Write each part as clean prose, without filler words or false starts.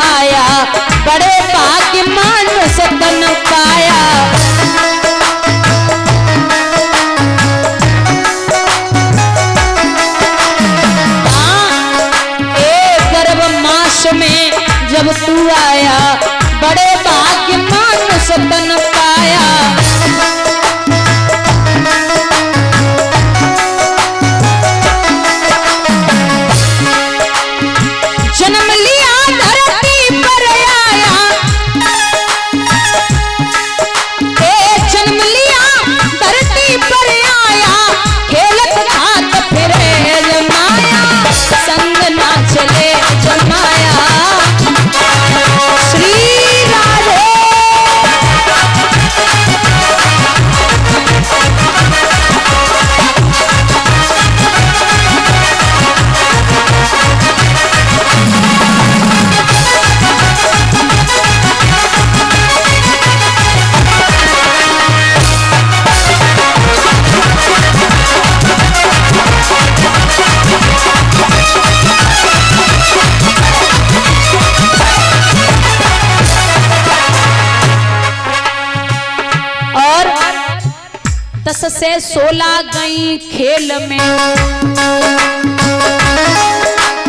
आया, बड़े भाग्य मानुष तन पाया। गर्भ मास में जब तू आया, बड़े भाग्य मानुष तन पाया। जन्म लिया धरती पर आया, जन्म लिया धरती पर आया, खेलत खात फिरे जमाया, संग ना चले जमाया। श्री राधे और 10 से 16 गई खेल में,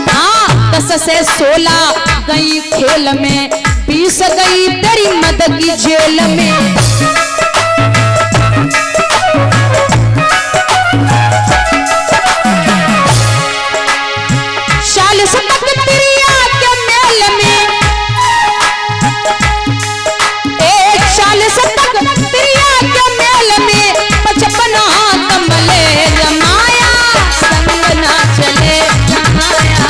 हाँ 10 से 16 गई खेल में, 20 गई तेरी मद की जेल में। चालीस तक प्रिया के मेल में, 40 तक प्रिया के मेल में, 55 कमले जमाया, संग ना चले जमाया।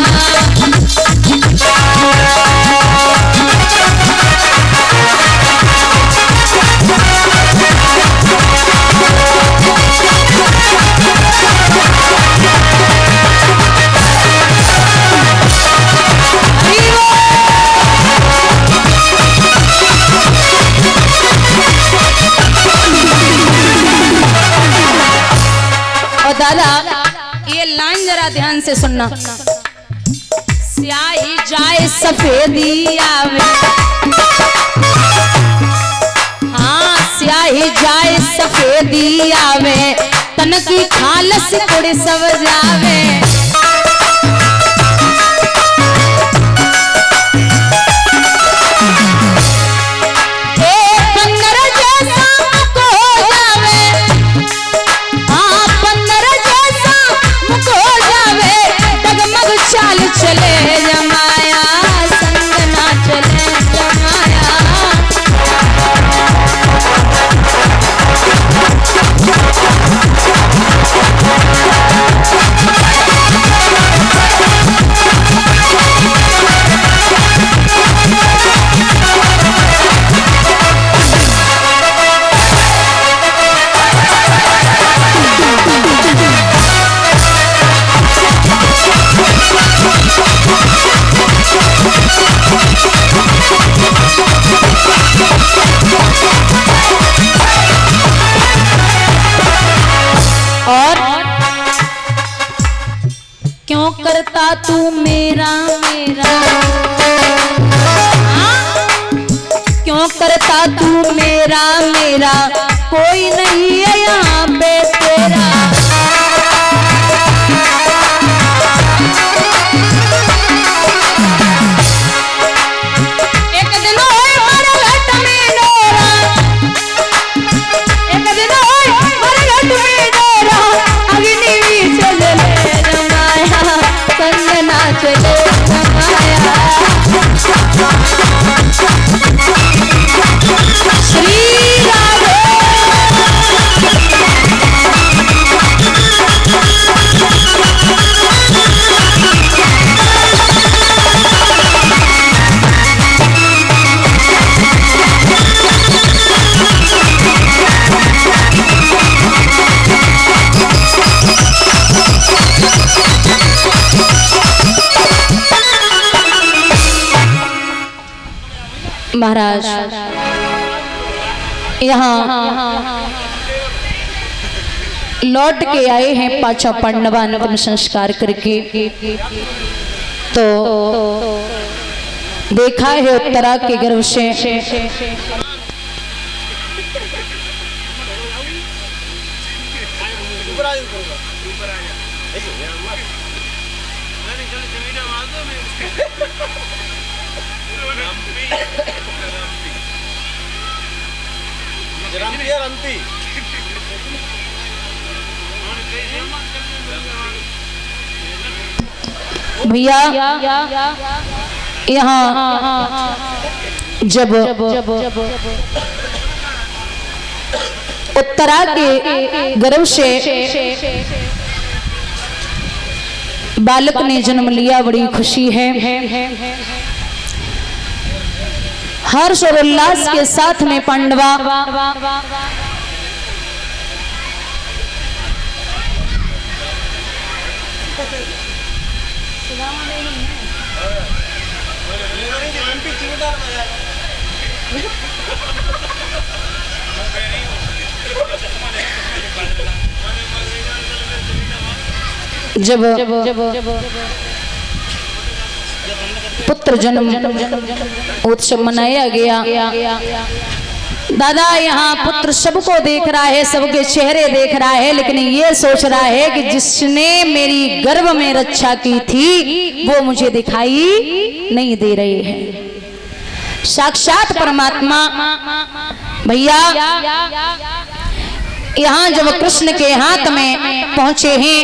दादा ये लाइन जरा ध्यान से सुनना। स्याही जाए सफेदी आवे, हाँ स्याही जाए सफेदी आवे, तन की खालस कुड़ सब जावे। चाल चले जमाया, संग ना चले जमाया। और क्यों करता तू मेरा मेरा, क्यों करता तू मेरा मेरा, कोई नहीं है यहाँ पे तेरा। एक दिन होए मरघट में डोरा, एक दिन होए मरघट में डोरा, अग्नि भी चले जमाया, संग ना चले जमाया। श्री राधे महाराज यहाँ लौट के आए हैं पाचा पांडवा अंतिम संस्कार करके। तो देखा है उत्तरा के गर्भ से भैया यहाँ जब उत्तरा के गर्भ से बालक ने जन्म लिया, बड़ी खुशी है। हर्ष और उल्लास के साथ में पांडवा जब पुत्र जन्म उत्सव मनाया गया, दादा यहाँ पुत्र सबको देख रहा है, सबके चेहरे देख रहा है, लेकिन ये सोच रहा है कि जिसने मेरी गर्भ में रक्षा की थी वो मुझे दिखाई नहीं दे रहे हैं। साक्षात परमात्मा भैया यहाँ जब कृष्ण के हाथ में पहुंचे हैं,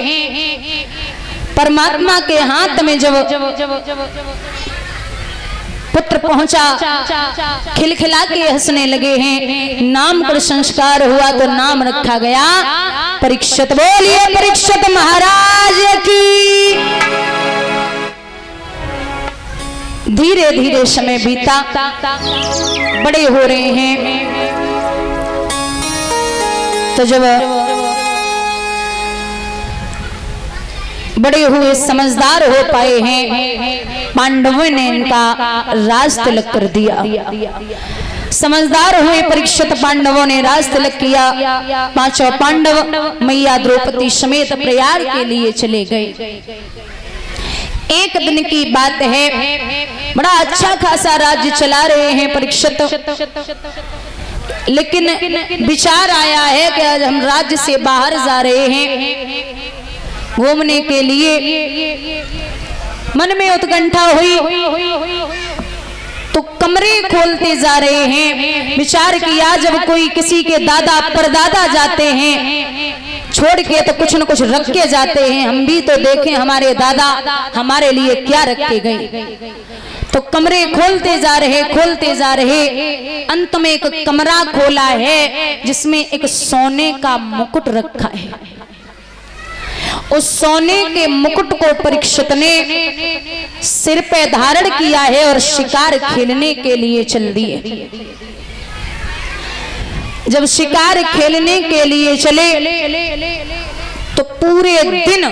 परमात्मा के हाथ में जब पुत्र पहुंचा, खिलखिला के हंसने लगे हैं। नामकरण संस्कार हुआ तो नाम रखा गया परीक्षित। बोलिए परीक्षित महाराज की। धीरे धीरे समय बीता, बड़े हो रहे हैं। तो जब बड़े हुए समझदार हो पाए हैं, पांडवों ने इनका राज तिलक कर दिया। समझदार हुए परीक्षित पांडवों ने राज तिलक किया। पांचों पांडव मैया द्रौपदी समेत प्रयाग के लिए चले गए। एक दिन की बात है, बड़ा अच्छा खासा राज्य चला रहे हैं परीक्षित, लेकिन विचार आया है कि आज हम राज्य से बाहर जा रहे हैं घूमने के लिए। मन में उत्कंठा हुई तो कमरे खोलते जा रहे हैं। विचार किया जब कोई किसी के दादा परदादा जाते हैं छोड़ के तो कुछ न कुछ रख के जाते हैं, हम भी तो देखें हमारे दादा हमारे लिए क्या रख के गए। तो कमरे खोलते जा रहे, अंत में एक कमरा खोला है जिसमें एक सोने का मुकुट रखा है। उस सोने के मुकुट को परीक्षित ने सिर पे धारण किया है और शिकार खेलने के लिए चल दिए। जब शिकार खेलने के लिए चले तो पूरे दिन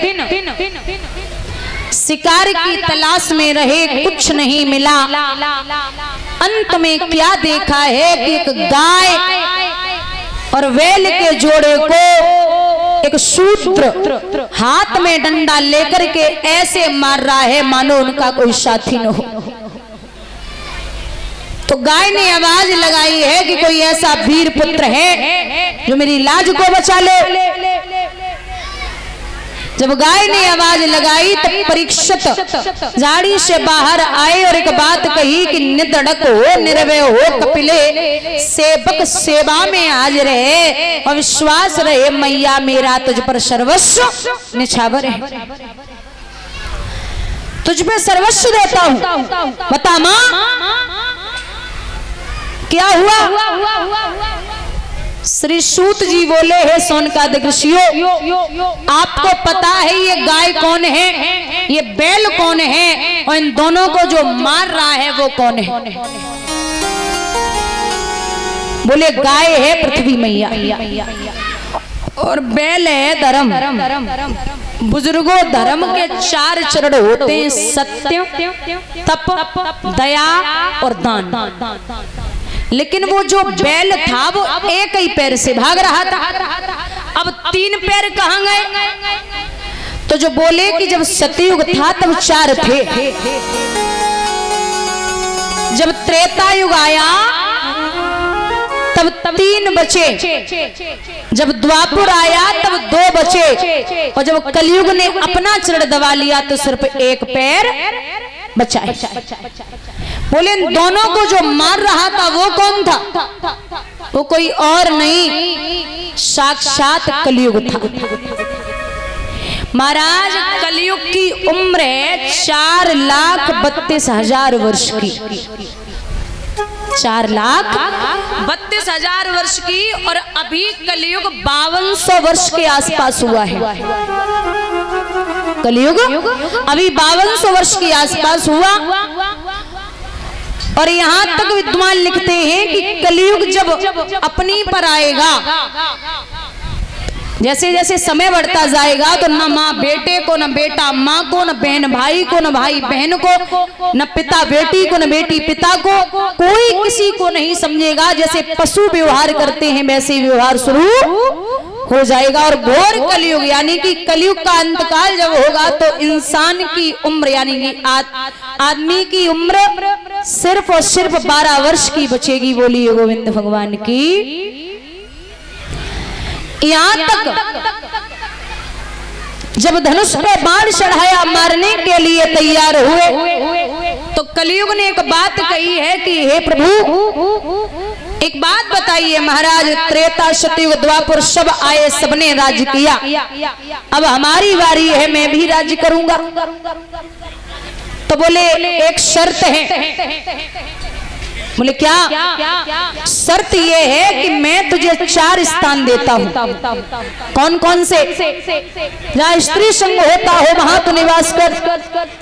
शिकार की तलाश में रहे, कुछ नहीं मिला। अंत में क्या देखा है कि एक गाय और बैल के जोड़े को एक शूद्र हाथ में डंडा लेकर के ऐसे मार रहा है मानो उनका कोई साथी न हो। तो गाय ने आवाज लगाई है कि कोई ऐसा वीर पुत्र है जो मेरी लाज को बचा ले। जब गाय ने आवाज लगाई तब परीक्षित झाड़ी से बाहर आए और एक बात कही कि निधड़क हो, निर्भय हो, कपिले, सेवक सेवा में हाजिर है और विश्वास रहे मैया मेरा तुझ पर सर्वस्व निछावर है। तुझ पे सर्वस्व देता हूं, बता मां क्या हुआ। श्री सूत जी बोले है सोनकादिक ऋषियों, आपको पता है ये गाय कौन है, ये बैल कौन है और इन दोनों को जो मार रहा है वो कौन है। बोले गाय है पृथ्वी मैया और बैल है धर्म। बुजुर्गों धर्म के 4 चरण होते हैं, सत्य, तप, दया और दान। लेकिन वो जो बैल था वो एक ही पैर से भाग रहा था, अब 3 पैर कहां गए। तो जो बोले कि जब सतयुग था तब 4 थे, जब त्रेता युग आया तब 3 बचे, जब द्वापर आया तब 2 बचे, और जब कलयुग ने अपना चरण दबा लिया तो सिर्फ 1 पैर बचा है। बोले दोनों को जो मार रहा था वो कौन था? वो कोई और नहीं, साक्षात कलयुग था। महाराज कलयुग की उम्र है 4,32,000 वर्ष की, 4,32,000 वर्ष की, और अभी कलयुग 5200 वर्ष के आसपास हुआ है। कलयुग अभी 5200 वर्ष के आसपास हुआ, और यहाँ तक विद्वान लिखते हैं कि कलयुग जब अपनी पर आएगा, जैसे जैसे समय बढ़ता जाएगा तो न माँ बेटे को, न बेटा माँ को, न बहन भाई को, न भाई बहन को, न पिता बेटी को, न बेटी पिता को, कोई किसी को नहीं समझेगा। जैसे पशु व्यवहार करते हैं वैसे व्यवहार शुरू हो जाएगा। और घोर कलयुग यानी कि कलयुग का अंतकाल जब होगा तो इंसान की उम्र यानी कि आदमी की उम्र सिर्फ और सिर्फ 12 वर्ष की बचेगी। बोलिए गोविंद भगवान की। यहाँ तक जब धनुष पे बाण चढ़ाया, मारने के लिए तैयार हुए, तो कलयुग ने एक बात कही है कि हे प्रभु एक बात बताइए महाराज, त्रेता सतयुग द्वापर सब आए, सबने राज्य किया, अब हमारी बारी है, मैं भी राज्य करूंगा। तो बोले एक शर्त है। बोले क्या? शर्त ये है कि मैं तुझे 4 स्थान देता हूँ। कौन कौन से? जहाँ स्त्री संग होता हो वहां तो निवास कर,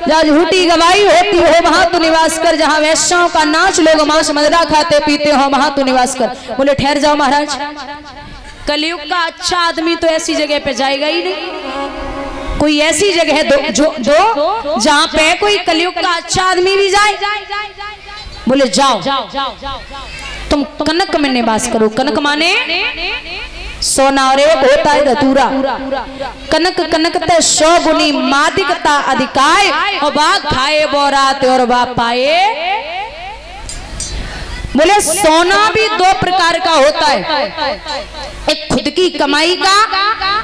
जहाँ झूठी गवाही होती हो वहां तो निवास कर, जहाँ वैश्यों का नाच लोग मांस मदिरा खाते पीते हो वहां तो निवास कर। बोले ठहर जाओ महाराज, कलयुग का अच्छा आदमी तो ऐसी जगह पे जाएगा ही नहीं। कोई ऐसी जगह दो जहाँ पे कोई कलयुग का अच्छा आदमी भी जाए। बोले जाओ तुम कनक में निवास करो। कनक माने सोना, और एक होता है धतूरा। कनक कनकते 100 गुनी मादिकता अधिकाय, और बा खाए बोरात और बा पाए। बोले सोना भी 2 प्रकार का होता है, एक खुद की कमाई का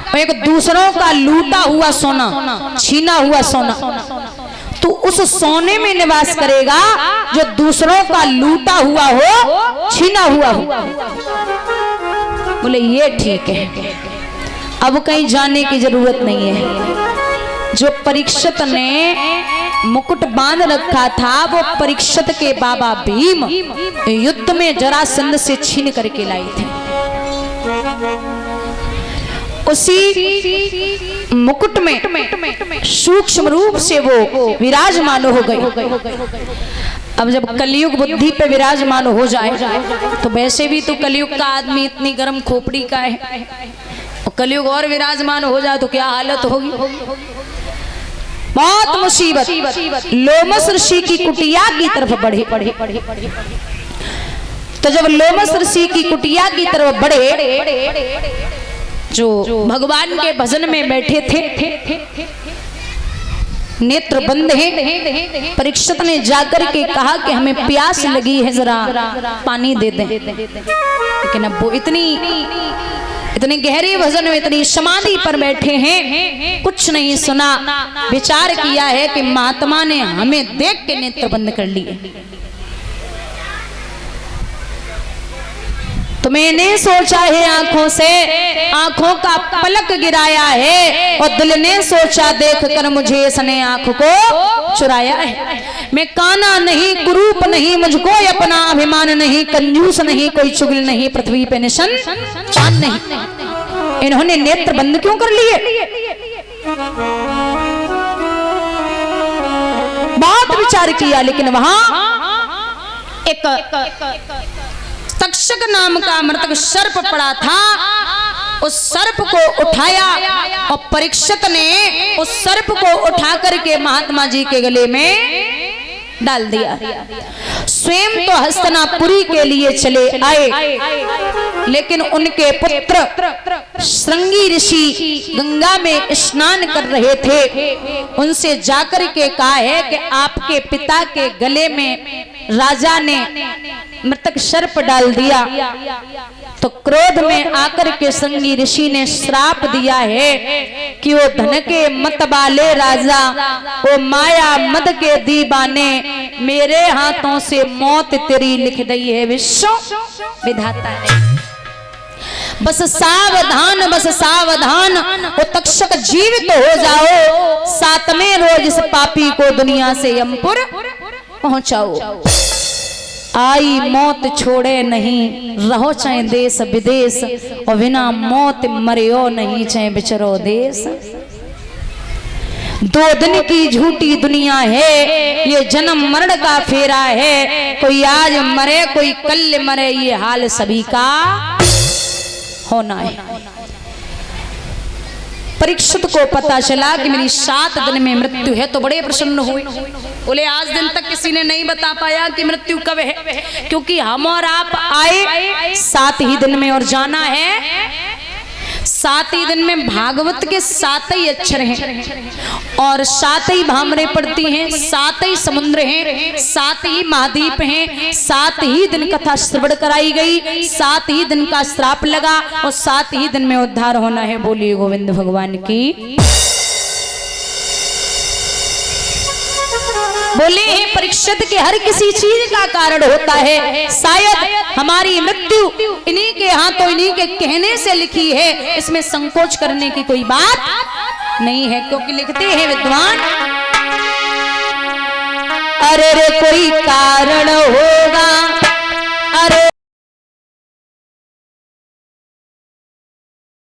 और एक दूसरों का लूटा हुआ सोना, छीना हुआ सोना। तो उस सोने में निवास करेगा जो दूसरों का लूटा हुआ हो, छीना हुआ हो। बोले ये ठीक है, अब कहीं जाने की जरूरत नहीं है। जो परीक्षित ने मुकुट बांध रखा था वो परीक्षित के बाबा भीम युद्ध में जरासंध से छीन करके लाए थे। उसी मुकुट में सूक्ष्म रूप से वो विराजमान हो गई। अब जब कलयुग बुद्धि पे विराजमान हो जाए तो वैसे भी तो कलयुग का आदमी इतनी गर्म खोपड़ी का है, और कलयुग और विराजमान हो जाए तो क्या हालत होगी। बहुत मुसीबत। लोमस ऋषि की कुटिया की तरफ बढ़े। तो जब लोमस ऋषि की कुटिया की तरफ बढ़े, जो भगवान के भजन में बैठे थे, नेत्र बंद हैं, परीक्षित ने जाकर के कहा कि हमें प्यास लगी है, जरा पानी दे दें। लेकिन अब वो इतने गहरे भजन में, इतनी समाधि पर बैठे हैं, कुछ नहीं सुना। विचार किया है कि महात्मा ने हमें देख के नेत्र बंद कर लिए। तो मैंने सोचा है आंखों से, आंखों का पलक गिराया है, और दिल ने सोचा देख कर मुझे इसने आंख को चुराया है। मैं काना नहीं, कुरूप नहीं, मुझको अपना अभिमान नहीं, कंजूस नहीं, कोई चुगल नहीं, पृथ्वी पे निशन चांद नहीं। इन्होंने नेत्र बंद क्यों कर लिए? बहुत विचार किया, लेकिन वहां एक तक्षक नाम का मृतक सर्प पड़ा था। उस सर्प को उठाया और परीक्षित ने उस सर्प को उठा करके महात्मा जी के गले में डाल दिया। स्वयं तो हस्तिनापुरी के लिए चले आए, लेकिन उनके पुत्र श्रृंगी ऋषि गंगा में स्नान कर रहे थे। उनसे जाकर के कहा है कि आपके पिता के गले में राजा ने मृतक सर्प डाल दिया। तो क्रोध में आकर के श्रृंगी ऋषि ने श्राप दिया है कि वो धन के मत वाले राजा, वो माया मद के दीवाने, मेरे हाथों से मौत तेरी लिख दी है विश्व विधाता ने। बस सावधान, बस सावधान, वो तक्षक जीवित हो जाओ, सातवें रोज इस पापी को दुनिया से यमपुर पहुंचाओ। आई मौत छोड़े नहीं, रहो चाहे देश विदेश, और बिना मौत मरियो नहीं, चाहे बिचरो देश। 2 दिन की झूठी दुनिया है, ये जन्म मरण का फेरा है। कोई आज मरे कोई कल मरे, ये हाल सभी का होना है। परीक्षित को पता चला कि मेरी 7 दिन में मृत्यु है, तो बड़े प्रसन्न हुए। बोले आज दिन तक किसी ने नहीं बता पाया कि मृत्यु कब है, क्योंकि हम और आप आए 7 ही दिन में और जाना है 7 ही दिन में। भागवत के 7 ही अक्षर हैं और 7 ही भामरे पड़ती हैं, 7 ही समुद्र हैं, 7 ही महाद्वीप हैं, 7 ही दिन कथा श्रवण कराई गई, 7 ही दिन का श्राप लगा और 7 ही दिन में उद्धार होना है। बोलिए गोविंद भगवान की। बोले हैं परीक्षित के हर किसी चीज का कारण होता है, शायद हमारी मृत्यु इन्हीं के हाथों, इन्हीं के कहने से लिखी है, इसमें संकोच करने की कोई बात नहीं है। क्योंकि लिखते हैं विद्वान, अरे रे कोई कारण हो